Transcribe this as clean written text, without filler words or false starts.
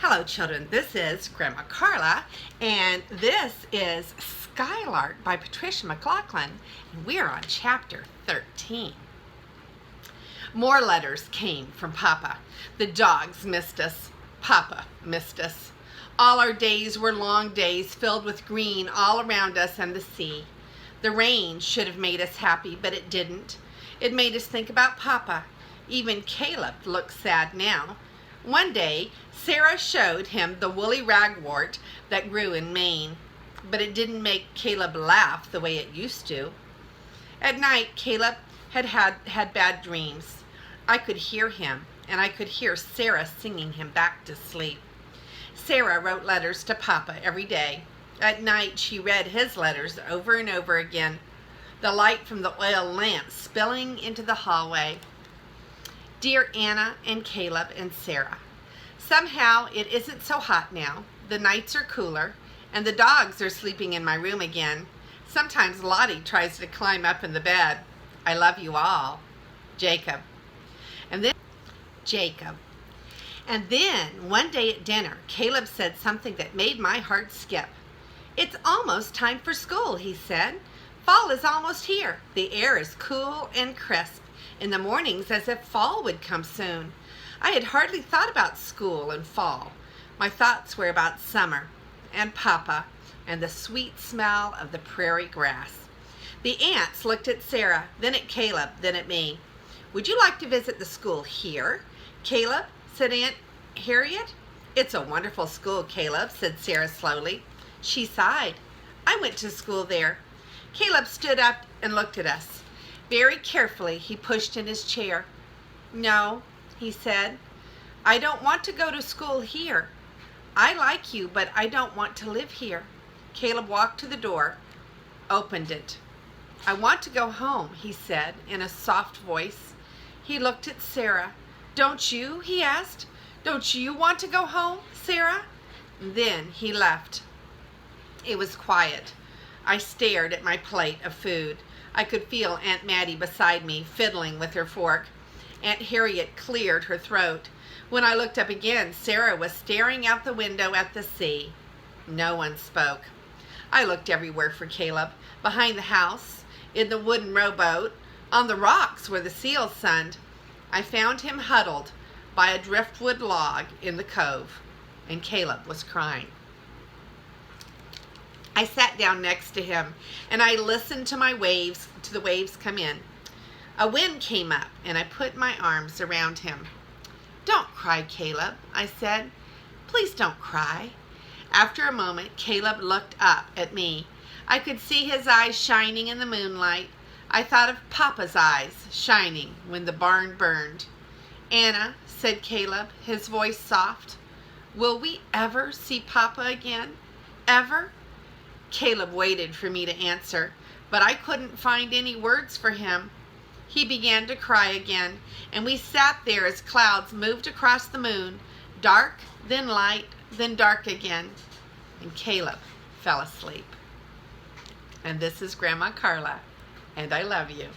Hello children, this is Grandma Carla and this is Skylark by Patricia McLaughlin and we are on chapter 13. More letters came from Papa. The dogs missed us. Papa missed us. All our days were long days filled with green all around us and the sea. The rain should have made us happy, but it didn't. It made us think about Papa. Even Caleb looks sad now. One day, Sarah showed him the woolly ragwort that grew in Maine, but it didn't make Caleb laugh the way it used to. At night, Caleb had bad dreams. I could hear him, and I could hear Sarah singing him back to sleep. Sarah wrote letters to Papa every day. At night, she read his letters over and over again, the light from the oil lamp spilling into the hallway. Dear Anna and Caleb and Sarah, somehow it isn't so hot now. The nights are cooler, and the dogs are sleeping in my room again. Sometimes Lottie tries to climb up in the bed. I love you all. Jacob. And then one day at dinner, Caleb said something that made my heart skip. It's almost time for school, he said. Fall is almost here. The air is cool and crisp. In the mornings, as if fall would come soon. I had hardly thought about school and fall. My thoughts were about summer and Papa and the sweet smell of the prairie grass. The aunts looked at Sarah, then at Caleb, then at me. Would you like to visit the school here? Caleb, said Aunt Harriet. It's a wonderful school, Caleb, said Sarah slowly. She sighed. I went to school there. Caleb stood up and looked at us. Very carefully, he pushed in his chair. No, he said, I don't want to go to school here. I like you, but I don't want to live here. Caleb walked to the door, opened it. I want to go home, he said in a soft voice. He looked at Sarah. Don't you? He asked. Don't you want to go home, Sarah? Then he left. It was quiet. I stared at my plate of food. I could feel Aunt Mattie beside me, fiddling with her fork. Aunt Harriet cleared her throat. When I looked up again, Sarah was staring out the window at the sea. No one spoke. I looked everywhere for Caleb. Behind the house, in the wooden rowboat, on the rocks where the seals sunned. I found him huddled by a driftwood log in the cove, and Caleb was crying. I sat down next to him, and I listened to the waves come in. A wind came up, and I put my arms around him. Don't cry, Caleb, I said. Please don't cry. After a moment, Caleb looked up at me. I could see his eyes shining in the moonlight. I thought of Papa's eyes shining when the barn burned. Anna, said Caleb, his voice soft, will we ever see Papa again? Ever? Caleb waited for me to answer, but I couldn't find any words for him. He began to cry again, and we sat there as clouds moved across the moon, dark, then light, then dark again, and Caleb fell asleep. And this is Grandma Carla, and I love you.